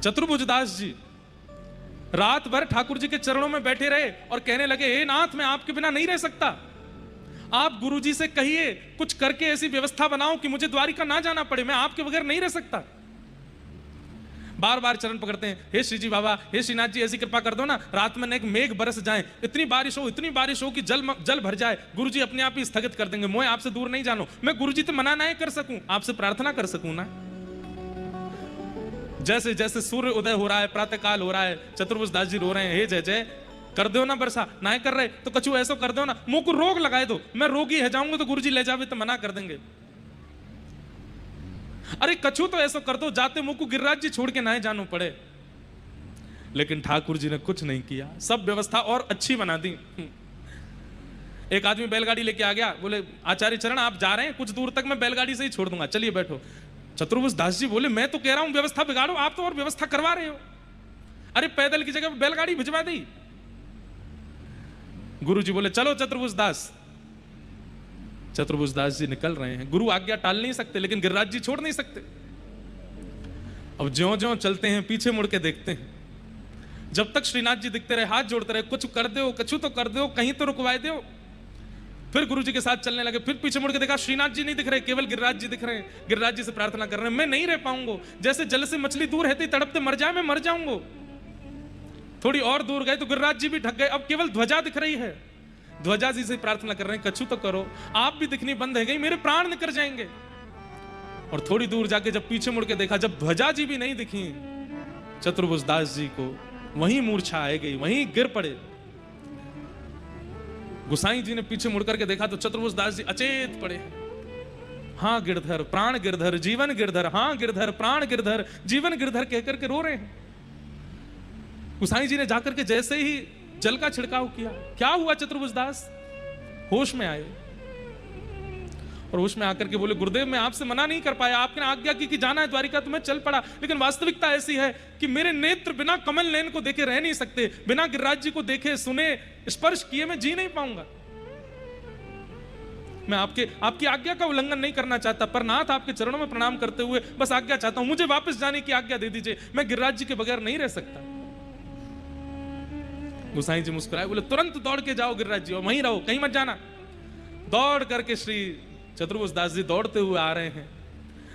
चतुर्भुजदास जी रात भर ठाकुर जी के चरणों में बैठे रहे और कहने लगे, हे नाथ, मैं आपके बिना नहीं रह सकता। आप गुरु जी से कहिए कुछ करके ऐसी व्यवस्था बनाओ कि मुझे द्वारिका ना जाना पड़े, मैं आपके बगैर नहीं रह सकता। बार बार चरण पकड़ते हैं, हे श्री जी बाबा, हे श्रीनाथ जी, ऐसी कृपा कर दो ना, रात में एक मेघ बरस जाए, इतनी बारिश हो कि जल भर जाए। गुरु जी अपने आप ही स्थगित कर देंगे, मोए आपसे दूर नहीं जानो। मैं गुरु जी तो मना नहीं कर सकूं, आपसे प्रार्थना कर सकूं ना। जैसे जैसे सूर्य उदय हो रहा है, प्रातः काल हो रहा है, चतुर्भुजदास जी रो रहे हैं, हे जय जय, कर दो ना वर्षा, ना कर रहे तो कछु ऐसा कर दो ना, मुंह को रोग लगाए दो, मैं रोगी है जाऊंगा तो गुरुजी ले जावे तो मना कर देंगे। अरे कछु तो ऐसा कर दो, जाते मुंह को गिरिराज जी छोड़ के ना जानो पड़े। लेकिन ठाकुर जी ने कुछ नहीं किया, सब व्यवस्था और अच्छी बना दी। एक आदमी बैलगाड़ी लेके आ गया, बोले आचार्य चरण आप जा रहे हैं, कुछ दूर तक मैं बैलगाड़ी से ही छोड़ दूंगा, चलिए बैठो। चतुर्भुजदास जी बोले, मैं तो कह रहा हूं व्यवस्था बिगाड़ो, आप तो और व्यवस्था करवा रहे हो। अरे पैदल की जगह बैलगाड़ी भिजवा दी। गुरु जी बोले चलो चतुर्भुजदास। चतुर्भुजदास जी निकल रहे हैं, गुरु आज्ञा टाल नहीं सकते, लेकिन गिरिराज जी छोड़ नहीं सकते। अब ज्यों ज्यों चलते हैं पीछे मुड़ के देखते हैं, जब तक श्रीनाथ जी दिखते रहे, हाथ जोड़ते रहे, कुछ कर दो, कछु तो कर दो, कहीं तो रुकवाए दो। फिर गुरु जी के साथ चलने लगे, फिर पीछे मुड़ के देखा श्रीनाथ जी नहीं दिख रहे, केवल गिरिराज जी दिख रहे हैं। गिरिराज जी से प्रार्थना कर रहे हैं, मैं नहीं रह पाऊंगा, जैसे जल से मछली दूर रहती तड़पते मर जाए, मैं मर जाऊंगा। थोड़ी और दूर गए तो गिरिराज जी भी ढक गए, अब केवल ध्वजा दिख रही है। ध्वजा जी से प्रार्थना कर रहे हैं, कछु तो करो, आप भी दिखनी बंद है गई, मेरे प्राण निकल जाएंगे। और थोड़ी दूर जाके जब पीछे मुड़ के देखा, जब ध्वजा जी भी नहीं दिखी, चतुर्भुजदास जी को वहीं मूर्छा आ गई, वहीं गिर पड़े। गुसाई जी ने पीछे मुड़ करके देखा तो चतुर्भुजदास जी अचेत पड़े। हाँ गिरधर, प्राण गिरधर, जीवन गिरधर, हाँ गिरधर, प्राण गिरधर, जीवन गिरधर कहकर के रो रहे हैं। गुसाई जी ने जाकर के जैसे ही जल का छिड़काव किया, क्या हुआ चतुर्भुजदास? होश में आए और होश में आकर के बोले, गुरुदेव मैं आपसे मना नहीं कर पाया, आपने आज्ञा की कि जाना है द्वारिका तो मैं चल पड़ा, लेकिन वास्तविकता ऐसी है कि मेरे नेत्र बिना कमल नयन को देखे रह नहीं सकते, बिना गिरिराज जी को देखे सुने स्पर्श किए मैं जी नहीं पाऊंगा। मैं आपकी आज्ञा का उल्लंघन नहीं करना चाहता, पर नाथ आपके चरणों में प्रणाम करते हुए बस आज्ञा चाहता हूं, मुझे वापस जाने की आज्ञा दे दीजिए, मैं गिरिराज जी के बगैर नहीं रह सकता। गुसाई जी मुस्कुराए, बोले तुरंत दौड़ के जाओ गिरिराज जी, और वहीं रहो, कहीं मत जाना। दौड़ करके श्री चतुर्भुजदास जी दौड़ते हुए आ रहे हैं,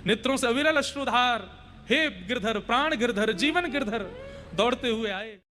नेत्रों से अविरल अश्रुधार, हे गिरधर, प्राण गिरधर, जीवन गिरधर, दौड़ते हुए आए।